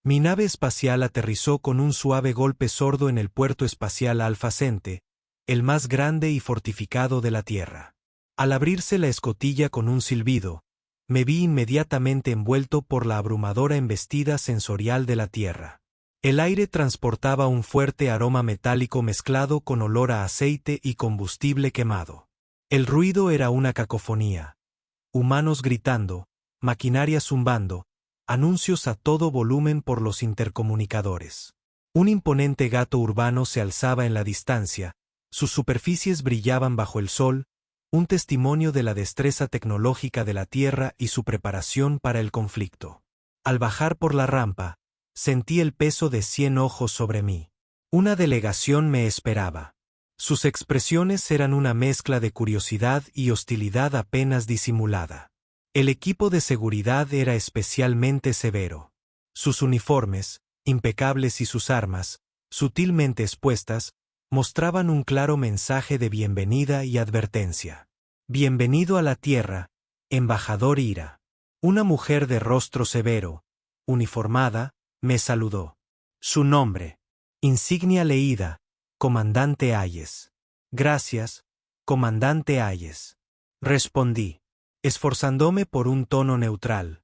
Mi nave espacial aterrizó con un suave golpe sordo en el puerto espacial Alpha Centauri, el más grande y fortificado de la Tierra. Al abrirse la escotilla con un silbido, me vi inmediatamente envuelto por la abrumadora embestida sensorial de la Tierra. El aire transportaba un fuerte aroma metálico mezclado con olor a aceite y combustible quemado. El ruido era una cacofonía. Humanos gritando, maquinaria zumbando, anuncios a todo volumen por los intercomunicadores. Un imponente gato urbano se alzaba en la distancia, sus superficies brillaban bajo el sol, un testimonio de la destreza tecnológica de la Tierra y su preparación para el conflicto. Al bajar por la rampa, sentí el peso de 100 ojos sobre mí. Una delegación me esperaba. Sus expresiones eran una mezcla de curiosidad y hostilidad apenas disimulada. El equipo de seguridad era especialmente severo. Sus uniformes, impecables y sus armas, sutilmente expuestas, mostraban un claro mensaje de bienvenida y advertencia. Bienvenido a la Tierra, embajador Ira. Una mujer de rostro severo, uniformada, me saludó. Su nombre. Insignia leída, Comandante Hayes. Gracias, Comandante Hayes. Respondí, esforzándome por un tono neutral.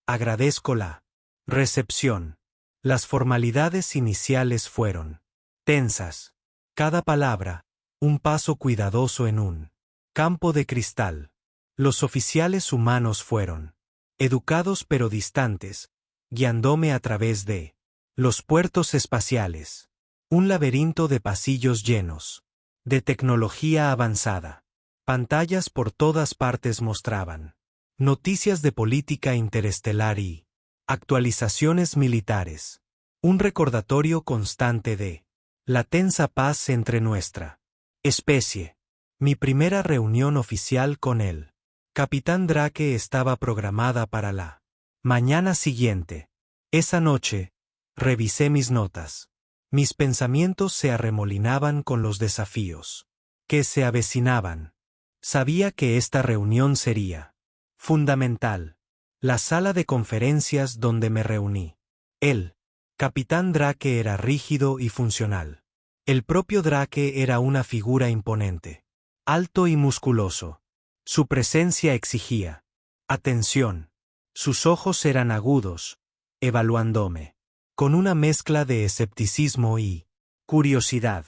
Agradezco la recepción. Las formalidades iniciales fueron tensas. Cada palabra, un paso cuidadoso en un campo de cristal. Los oficiales humanos fueron educados pero distantes, guiándome a través de los puertos espaciales. Un laberinto de pasillos llenos de tecnología avanzada. Pantallas por todas partes mostraban noticias de política interestelar y actualizaciones militares. Un recordatorio constante de la tensa paz entre nuestra especie. Mi primera reunión oficial con el Capitán Drake estaba programada para la mañana siguiente. Esa noche, revisé mis notas. Mis pensamientos se arremolinaban con los desafíos que se avecinaban. Sabía que esta reunión sería fundamental. La sala de conferencias donde me reuní. El Capitán Drake era rígido y funcional. El propio Drake era una figura imponente, alto y musculoso. Su presencia exigía atención. Sus ojos eran agudos, evaluándome, con una mezcla de escepticismo y curiosidad.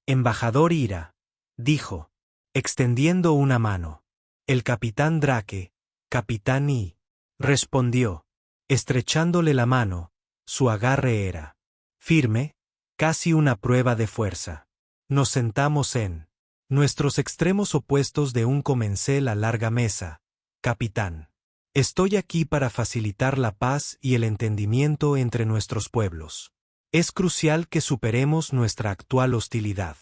Embajador Ira, dijo, extendiendo una mano. El Capitán Drake, Capitán Y, respondió, estrechándole la mano. Su agarre era firme, casi una prueba de fuerza. Nos sentamos en nuestros extremos opuestos de un comensal a larga mesa. Capitán. Estoy aquí para facilitar la paz y el entendimiento entre nuestros pueblos. Es crucial que superemos nuestra actual hostilidad.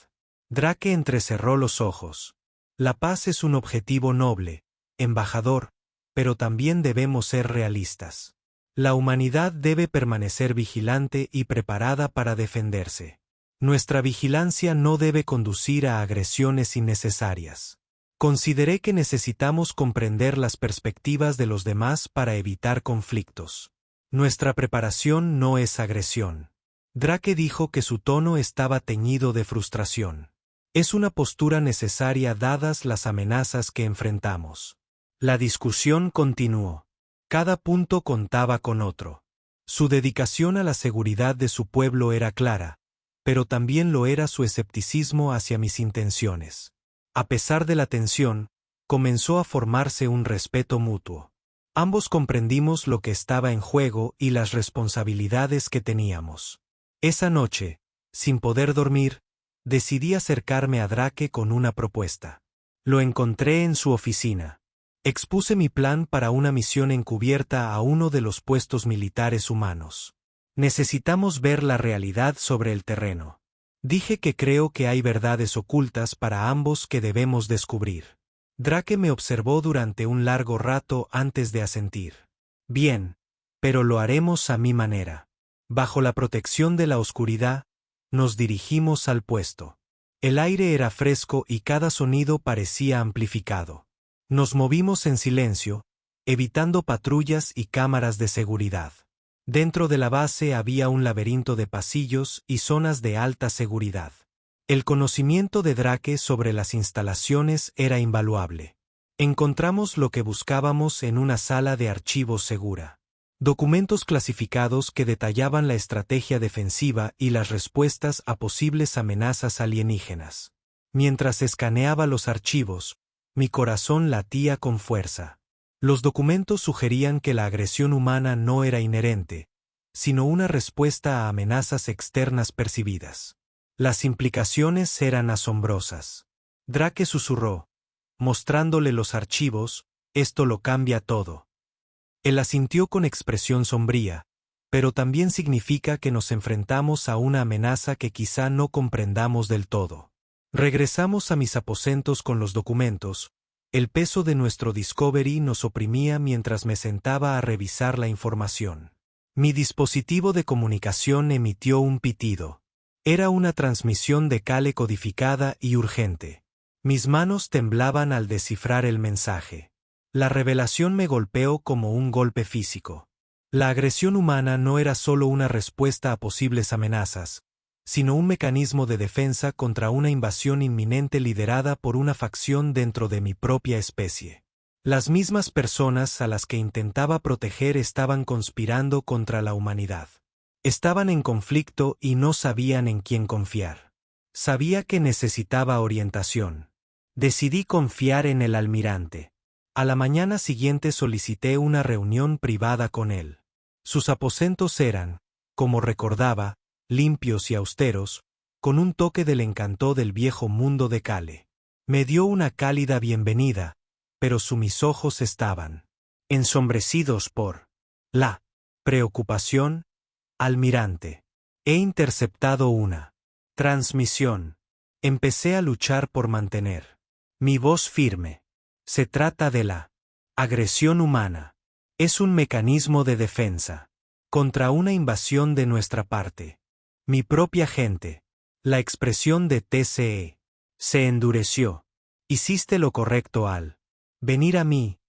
Drake entrecerró los ojos. La paz es un objetivo noble, embajador, pero también debemos ser realistas. La humanidad debe permanecer vigilante y preparada para defenderse. Nuestra vigilancia no debe conducir a agresiones innecesarias. Consideré que necesitamos comprender las perspectivas de los demás para evitar conflictos. Nuestra preparación no es agresión. Drake dijo que su tono estaba teñido de frustración. Es una postura necesaria dadas las amenazas que enfrentamos. La discusión continuó. Cada punto contaba con otro. Su dedicación a la seguridad de su pueblo era clara, pero también lo era su escepticismo hacia mis intenciones. A pesar de la tensión, comenzó a formarse un respeto mutuo. Ambos comprendimos lo que estaba en juego y las responsabilidades que teníamos. Esa noche, sin poder dormir, decidí acercarme a Drake con una propuesta. Lo encontré en su oficina. Expuse mi plan para una misión encubierta a uno de los puestos militares humanos. Necesitamos ver la realidad sobre el terreno. Dije que creo que hay verdades ocultas para ambos que debemos descubrir. Drake me observó durante un largo rato antes de asentir. Bien, pero lo haremos a mi manera. Bajo la protección de la oscuridad, nos dirigimos al puesto. El aire era fresco y cada sonido parecía amplificado. Nos movimos en silencio, evitando patrullas y cámaras de seguridad. Dentro de la base había un laberinto de pasillos y zonas de alta seguridad. El conocimiento de Drake sobre las instalaciones era invaluable. Encontramos lo que buscábamos en una sala de archivos segura. Documentos clasificados que detallaban la estrategia defensiva y las respuestas a posibles amenazas alienígenas. Mientras escaneaba los archivos, mi corazón latía con fuerza. Los documentos sugerían que la agresión humana no era inherente, sino una respuesta a amenazas externas percibidas. Las implicaciones eran asombrosas. Drake susurró, mostrándole los archivos, «Esto lo cambia todo». Él asintió con expresión sombría, pero también significa que nos enfrentamos a una amenaza que quizá no comprendamos del todo. Regresamos a mis aposentos con los documentos. El peso de nuestro Discovery nos oprimía mientras me sentaba a revisar la información. Mi dispositivo de comunicación emitió un pitido. Era una transmisión de Cale codificada y urgente. Mis manos temblaban al descifrar el mensaje. La revelación me golpeó como un golpe físico. La agresión humana no era solo una respuesta a posibles amenazas, sino un mecanismo de defensa contra una invasión inminente liderada por una facción dentro de mi propia especie. Las mismas personas a las que intentaba proteger estaban conspirando contra la humanidad. Estaban en conflicto y no sabían en quién confiar. Sabía que necesitaba orientación. Decidí confiar en el almirante. A la mañana siguiente solicité una reunión privada con él. Sus aposentos eran, como recordaba, limpios y austeros, con un toque del encanto del viejo mundo de Cale. Me dio una cálida bienvenida, pero mis ojos estaban ensombrecidos por la preocupación. Almirante. He interceptado una transmisión. Empecé a luchar por mantener mi voz firme. Se trata de la agresión humana. Es un mecanismo de defensa contra una invasión de nuestra parte. Mi propia gente. La expresión de TCE se endureció. Hiciste lo correcto al venir a mí,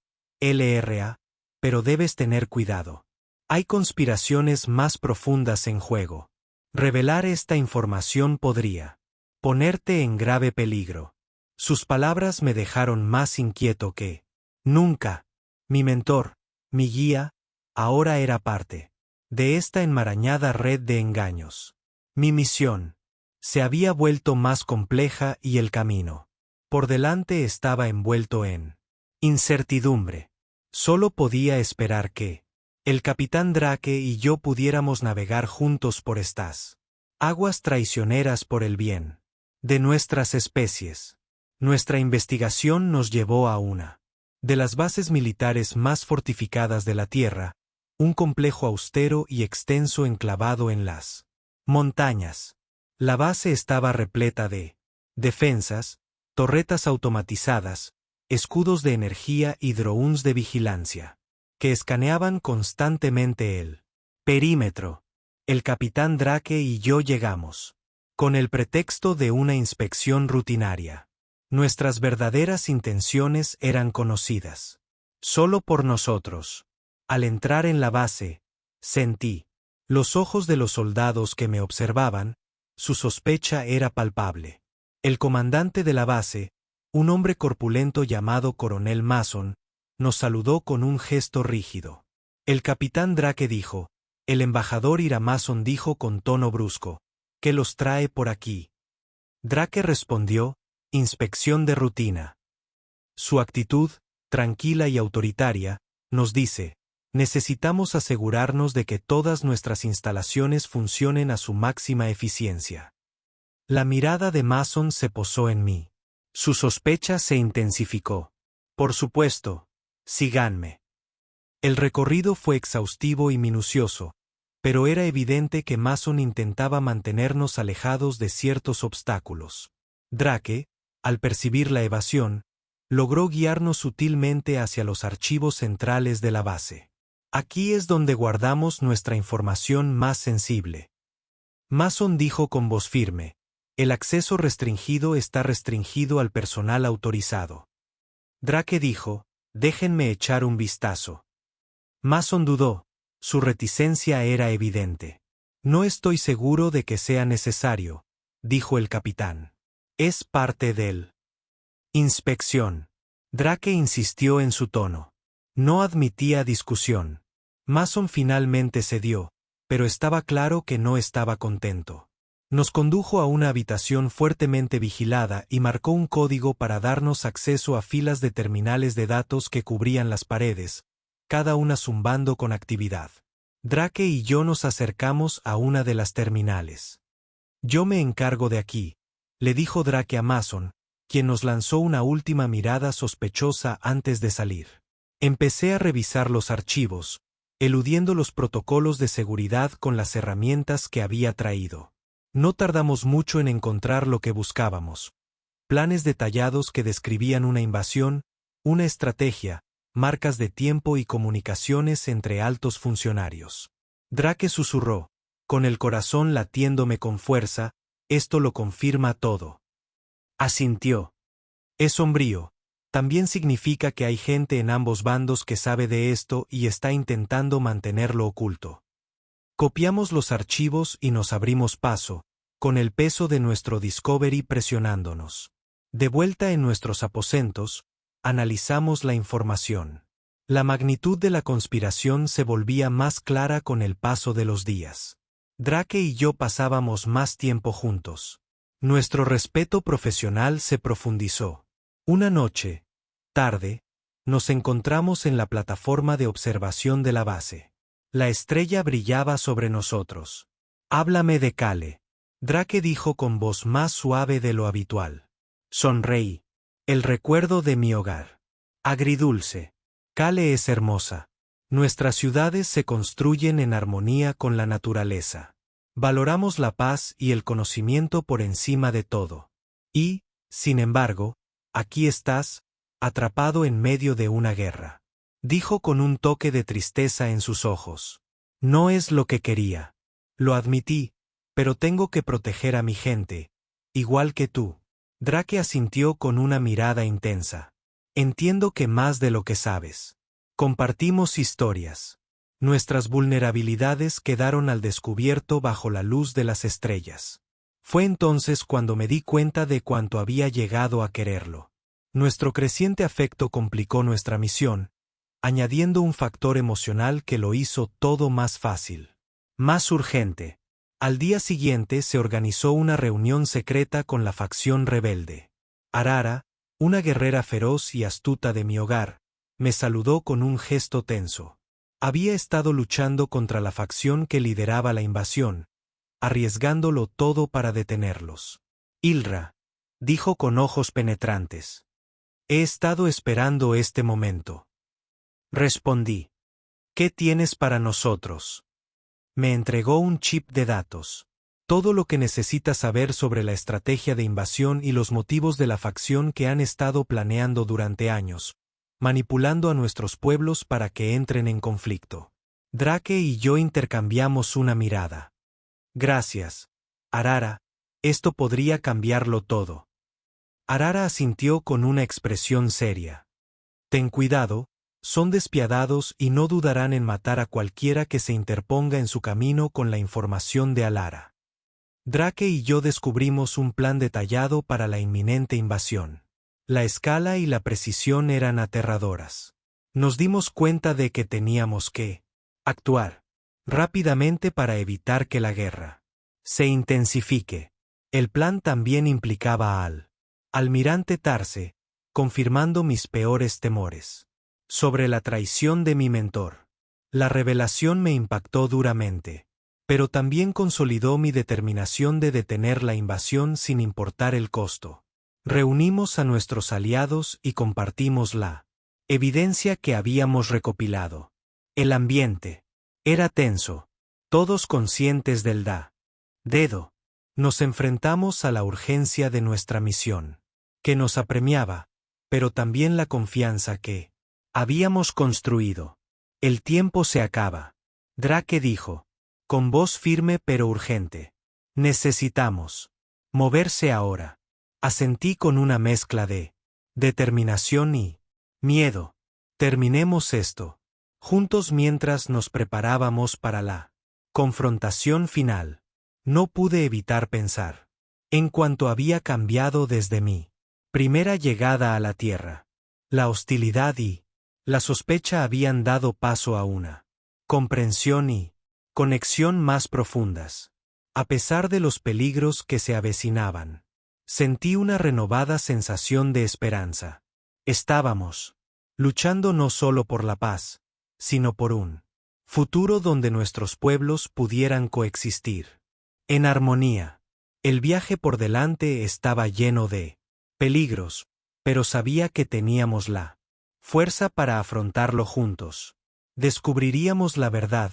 LRA, pero debes tener cuidado. Hay conspiraciones más profundas en juego. Revelar esta información podría ponerte en grave peligro. Sus palabras me dejaron más inquieto que nunca. Mi mentor, mi guía, ahora era parte de esta enmarañada red de engaños. Mi misión se había vuelto más compleja y el camino por delante estaba envuelto en incertidumbre. Solo podía esperar que el capitán Drake y yo pudiéramos navegar juntos por estas aguas traicioneras por el bien de nuestras especies. Nuestra investigación nos llevó a una de las bases militares más fortificadas de la Tierra, un complejo austero y extenso enclavado en las montañas. La base estaba repleta de defensas, torretas automatizadas, escudos de energía y drones de vigilancia, que escaneaban constantemente el perímetro. El capitán Drake y yo llegamos con el pretexto de una inspección rutinaria. Nuestras verdaderas intenciones eran conocidas solo por nosotros. Al entrar en la base, sentí los ojos de los soldados que me observaban. Su sospecha era palpable. El comandante de la base, un hombre corpulento llamado Coronel Mason, nos saludó con un gesto rígido. El capitán Drake dijo, el embajador Ira Mason dijo con tono brusco, ¿qué los trae por aquí? Drake respondió, inspección de rutina. Su actitud, tranquila y autoritaria, nos dice, necesitamos asegurarnos de que todas nuestras instalaciones funcionen a su máxima eficiencia. La mirada de Mason se posó en mí. Su sospecha se intensificó. Por supuesto, síganme. El recorrido fue exhaustivo y minucioso, pero era evidente que Mason intentaba mantenernos alejados de ciertos obstáculos. Drake, al percibir la evasión, logró guiarnos sutilmente hacia los archivos centrales de la base. Aquí es donde guardamos nuestra información más sensible. Mason dijo con voz firme, el acceso restringido está restringido al personal autorizado. Drake dijo, déjenme echar un vistazo. Mason dudó, Su reticencia era evidente. No estoy seguro de que sea necesario, dijo el capitán. Es parte del inspección. Drake insistió en su tono. No admitía discusión. Mason finalmente cedió, pero estaba claro que no estaba contento. Nos condujo a una habitación fuertemente vigilada y marcó un código para darnos acceso a filas de terminales de datos que cubrían las paredes, cada una zumbando con actividad. Drake y yo nos acercamos a una de las terminales. Yo me encargo de aquí, le dijo Drake a Mason, quien nos lanzó una última mirada sospechosa antes de salir. Empecé a revisar los archivos, eludiendo los protocolos de seguridad con las herramientas que había traído. No tardamos mucho en encontrar lo que buscábamos. Planes detallados que describían una invasión, una estrategia, marcas de tiempo y comunicaciones entre altos funcionarios. Drake susurró, con el corazón latiéndome con fuerza, esto lo confirma todo. Asintió. Es sombrío. También significa que hay gente en ambos bandos que sabe de esto y está intentando mantenerlo oculto. Copiamos los archivos y nos abrimos paso, con el peso de nuestro Discovery presionándonos. De vuelta en nuestros aposentos, analizamos la información. La magnitud de la conspiración se volvía más clara con el paso de los días. Drake y yo pasábamos más tiempo juntos. Nuestro respeto profesional se profundizó. Una noche, tarde, nos encontramos en la plataforma de observación de la base. La estrella brillaba sobre nosotros. Háblame de Kale. Drake dijo con voz más suave de lo habitual. Sonreí. El recuerdo de mi hogar. Agridulce. Kale es hermosa. Nuestras ciudades se construyen en armonía con la naturaleza. Valoramos la paz y el conocimiento por encima de todo. Y, sin embargo, aquí estás, atrapado en medio de una guerra. Dijo con un toque de tristeza en sus ojos. No es lo que quería. Lo admití, pero tengo que proteger a mi gente, igual que tú. Drake asintió con una mirada intensa. Entiendo que más de lo que sabes. Compartimos historias. Nuestras vulnerabilidades quedaron al descubierto bajo la luz de las estrellas. Fue entonces cuando me di cuenta de cuánto había llegado a quererlo. Nuestro creciente afecto complicó nuestra misión, añadiendo un factor emocional que lo hizo todo más fácil. Más urgente. Al día siguiente se organizó una reunión secreta con la facción rebelde. Arara, una guerrera feroz y astuta de mi hogar, me saludó con un gesto tenso. Había estado luchando contra la facción que lideraba la invasión, arriesgándolo todo para detenerlos. Ilra, dijo con ojos penetrantes. He estado esperando este momento. Respondí. ¿Qué tienes para nosotros? Me entregó un chip de datos. Todo lo que necesitas saber sobre la estrategia de invasión y los motivos de la facción que han estado planeando durante años, manipulando a nuestros pueblos para que entren en conflicto. Drake y yo intercambiamos una mirada. Gracias, Arara, esto podría cambiarlo todo. Arara asintió con una expresión seria. Ten cuidado, son despiadados y no dudarán en matar a cualquiera que se interponga en su camino con la información de Alara. Drake y yo descubrimos un plan detallado para la inminente invasión. La escala y la precisión eran aterradoras. Nos dimos cuenta de que teníamos que actuar rápidamente para evitar que la guerra se intensifique. El plan también implicaba al almirante Tarse, confirmando mis peores temores sobre la traición de mi mentor. La revelación me impactó duramente, pero también consolidó mi determinación de detener la invasión sin importar el costo. Reunimos a nuestros aliados y compartimos la evidencia que habíamos recopilado. El ambiente era tenso, todos conscientes del dedo. Nos enfrentamos a la urgencia de nuestra misión, que nos apremiaba, pero también la confianza que habíamos construido. El tiempo se acaba. Drake dijo, con voz firme pero urgente. Necesitamos moverse ahora. Asentí con una mezcla de determinación y miedo. Terminemos esto. juntos mientras nos preparábamos para la confrontación final. No pude evitar pensar en cuanto había cambiado desde mi primera llegada a la Tierra. La hostilidad y la sospecha habían dado paso a una comprensión y conexión más profundas. A pesar de los peligros que se avecinaban, sentí una renovada sensación de esperanza. Estábamos luchando no solo por la paz, sino por un futuro donde nuestros pueblos pudieran coexistir en armonía. El viaje por delante estaba lleno de peligros, pero sabía que teníamos la fuerza para afrontarlo juntos. Descubriríamos la verdad,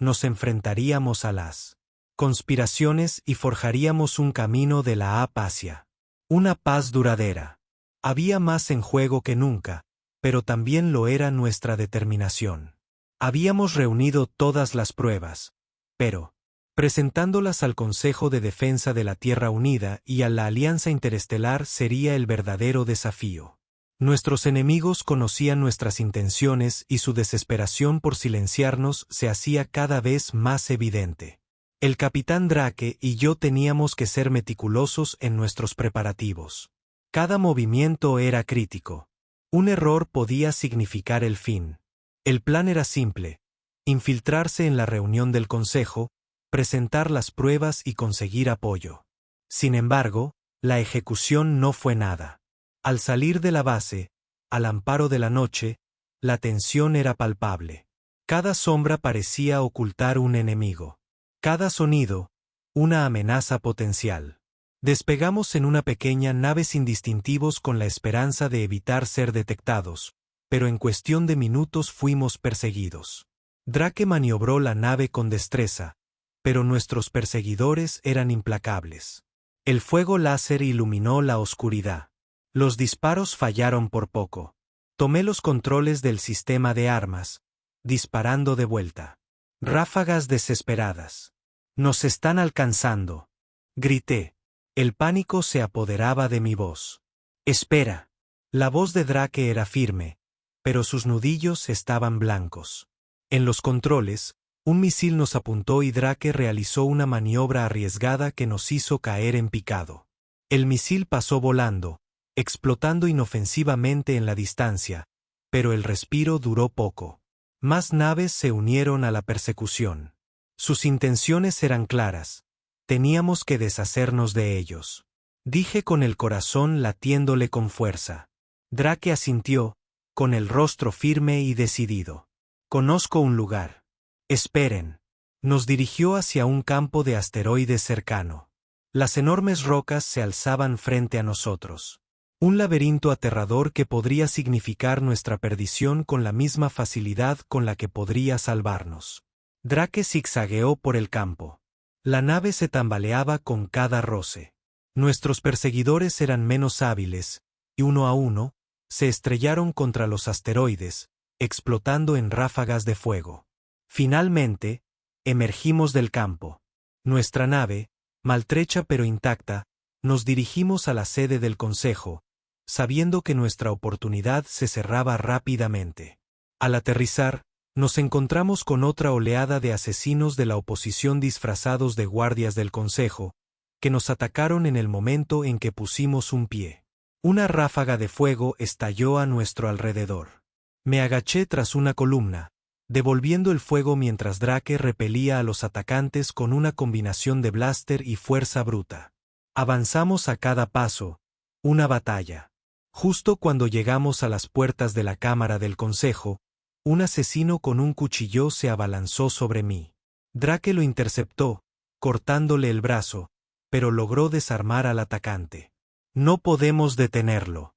nos enfrentaríamos a las conspiraciones y forjaríamos un camino de la paz hacia una paz duradera. Había más en juego que nunca, pero también lo era nuestra determinación. Habíamos reunido todas las pruebas, pero presentándolas al Consejo de Defensa de la Tierra Unida y a la Alianza Interestelar sería el verdadero desafío. Nuestros enemigos conocían nuestras intenciones y su desesperación por silenciarnos se hacía cada vez más evidente. El capitán Drake y yo teníamos que ser meticulosos en nuestros preparativos. Cada movimiento era crítico. Un error podía significar el fin. El plan era simple: infiltrarse en la reunión del Consejo, presentar las pruebas y conseguir apoyo. Sin embargo, la ejecución no fue nada. Al salir de la base, al amparo de la noche, la tensión era palpable. Cada sombra parecía ocultar un enemigo. Cada sonido, una amenaza potencial. Despegamos en una pequeña nave sin distintivos con la esperanza de evitar ser detectados, pero en cuestión de minutos fuimos perseguidos. Drake maniobró la nave con destreza, pero nuestros perseguidores eran implacables. El fuego láser iluminó la oscuridad. Los disparos fallaron por poco. Tomé los controles del sistema de armas, disparando de vuelta. Ráfagas desesperadas. «Nos están alcanzando», grité. El pánico se apoderaba de mi voz. «Espera». La voz de Drake era firme, pero sus nudillos estaban blancos. En los controles, un misil nos apuntó y Drake realizó una maniobra arriesgada que nos hizo caer en picado. El misil pasó volando, explotando inofensivamente en la distancia, pero el respiro duró poco. Más naves se unieron a la persecución. Sus intenciones eran claras. Teníamos que deshacernos de ellos. Dije con el corazón latiéndole con fuerza. Drake asintió, con el rostro firme y decidido. «Conozco un lugar». «Esperen». Nos dirigió hacia un campo de asteroides cercano. Las enormes rocas se alzaban frente a nosotros. Un laberinto aterrador que podría significar nuestra perdición con la misma facilidad con la que podría salvarnos. Drake zigzagueó por el campo. La nave se tambaleaba con cada roce. Nuestros perseguidores eran menos hábiles, y uno a uno, se estrellaron contra los asteroides, explotando en ráfagas de fuego. Finalmente, emergimos del campo. Nuestra nave, maltrecha pero intacta, nos dirigimos a la sede del Consejo, sabiendo que nuestra oportunidad se cerraba rápidamente. Al aterrizar, nos encontramos con otra oleada de asesinos de la oposición disfrazados de guardias del Consejo, que nos atacaron en el momento en que pusimos un pie. Una ráfaga de fuego estalló a nuestro alrededor. Me agaché tras una columna, devolviendo el fuego mientras Drake repelía a los atacantes con una combinación de blaster y fuerza bruta. Avanzamos a cada paso, una batalla. Justo cuando llegamos a las puertas de la Cámara del Consejo, un asesino con un cuchillo se abalanzó sobre mí. Drake lo interceptó, cortándole el brazo, pero logró desarmar al atacante. «No podemos detenerlo».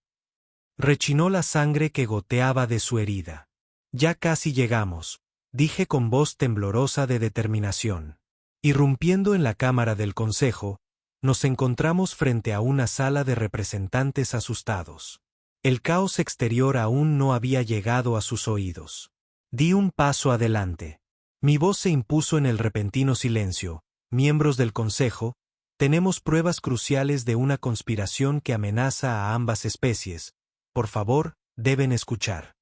Rechinó la sangre que goteaba de su herida. «Ya casi llegamos», dije con voz temblorosa de determinación. Irrumpiendo en la Cámara del Consejo, nos encontramos frente a una sala de representantes asustados. El caos exterior aún no había llegado a sus oídos. Di un paso adelante. Mi voz se impuso en el repentino silencio. «Miembros del Consejo, tenemos pruebas cruciales de una conspiración que amenaza a ambas especies. Por favor, deben escuchar».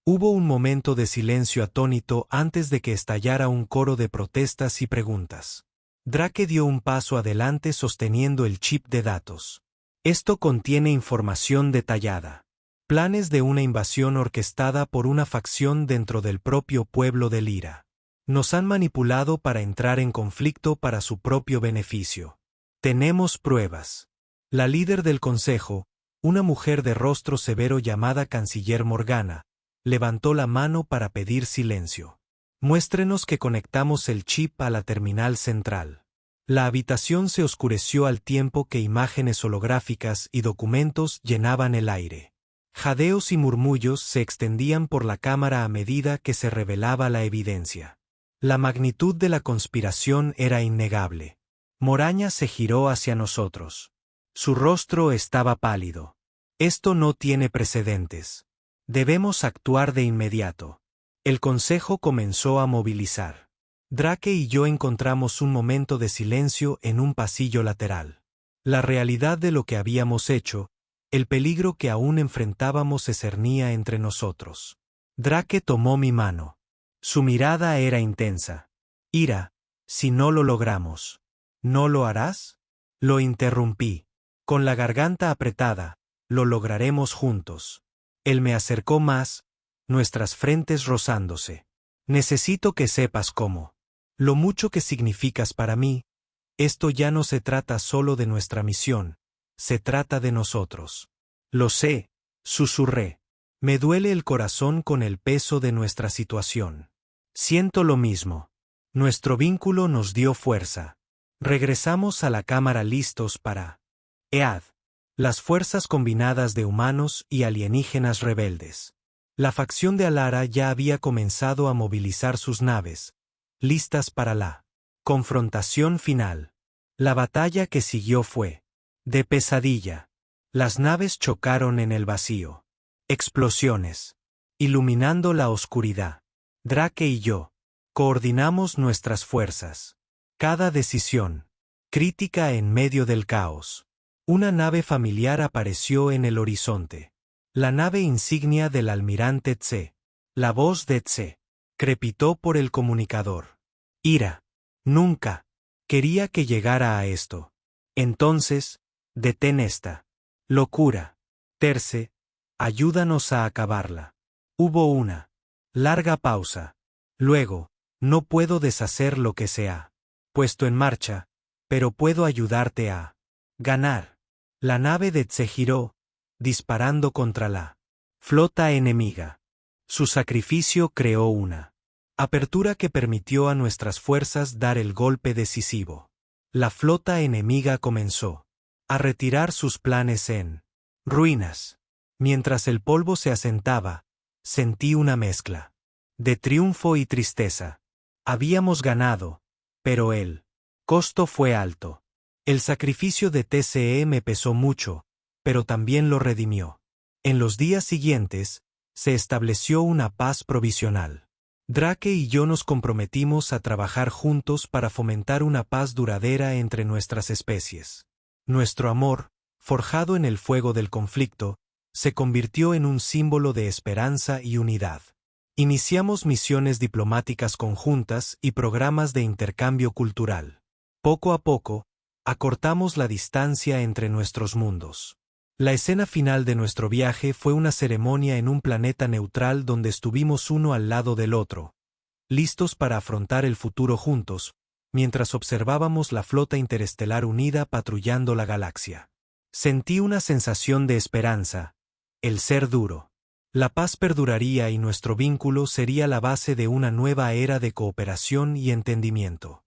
Hubo un momento de silencio atónito antes de que estallara un coro de protestas y preguntas. Drake dio un paso adelante sosteniendo el chip de datos. Esto contiene información detallada. Planes de una invasión orquestada por una facción dentro del propio pueblo de Lyra. Nos han manipulado para entrar en conflicto para su propio beneficio. Tenemos pruebas. La líder del consejo, una mujer de rostro severo llamada Canciller Morgana, levantó la mano para pedir silencio. Muéstrenos que conectamos el chip a la terminal central. La habitación se oscureció al tiempo que imágenes holográficas y documentos llenaban el aire. Jadeos y murmullos se extendían por la cámara a medida que se revelaba la evidencia. La magnitud de la conspiración era innegable. Moraña se giró hacia nosotros. Su rostro estaba pálido. Esto no tiene precedentes. Debemos actuar de inmediato. El consejo comenzó a movilizar. Drake y yo encontramos un momento de silencio en un pasillo lateral. La realidad de lo que habíamos hecho, el peligro que aún enfrentábamos se cernía entre nosotros. Drake tomó mi mano. Su mirada era intensa. Ira, si no lo logramos, ¿no lo harás? Lo interrumpí. Con la garganta apretada, lo lograremos juntos. Él me acercó más, nuestras frentes rozándose. Necesito que sepas cómo. Lo mucho que significas para mí. Esto ya no se trata solo de nuestra misión, se trata de nosotros. Lo sé, susurré. Me duele el corazón con el peso de nuestra situación. Siento lo mismo. Nuestro vínculo nos dio fuerza. Regresamos a la cámara listos para EAD. Las fuerzas combinadas de humanos y alienígenas rebeldes. La facción de Alara ya había comenzado a movilizar sus naves, listas para la confrontación final. La batalla que siguió fue de pesadilla. Las naves chocaron en el vacío. Explosiones. Iluminando la oscuridad. Drake y yo coordinamos nuestras fuerzas. Cada decisión crítica en medio del caos. Una nave familiar apareció en el horizonte. La nave insignia del almirante Tse. La voz de Tse crepitó por el comunicador. Ira. Nunca quería que llegara a esto. Entonces, detén esta locura. Terce, ayúdanos a acabarla. Hubo una larga pausa. Luego, no puedo deshacer lo que se ha puesto en marcha, pero puedo ayudarte a ganar. La nave de Tse giró, disparando contra la flota enemiga. Su sacrificio creó una apertura que permitió a nuestras fuerzas dar el golpe decisivo. La flota enemiga comenzó a retirar sus planes en ruinas. Mientras el polvo se asentaba, sentí una mezcla de triunfo y tristeza. Habíamos ganado, pero el costo fue alto. El sacrificio de TCE me pesó mucho, pero también lo redimió. En los días siguientes, se estableció una paz provisional. Drake y yo nos comprometimos a trabajar juntos para fomentar una paz duradera entre nuestras especies. Nuestro amor, forjado en el fuego del conflicto, se convirtió en un símbolo de esperanza y unidad. Iniciamos misiones diplomáticas conjuntas y programas de intercambio cultural. Poco a poco, acortamos la distancia entre nuestros mundos. La escena final de nuestro viaje fue una ceremonia en un planeta neutral donde estuvimos uno al lado del otro, listos para afrontar el futuro juntos, mientras observábamos la flota interestelar unida patrullando la galaxia. Sentí una sensación de esperanza, el ser duro. La paz perduraría y nuestro vínculo sería la base de una nueva era de cooperación y entendimiento.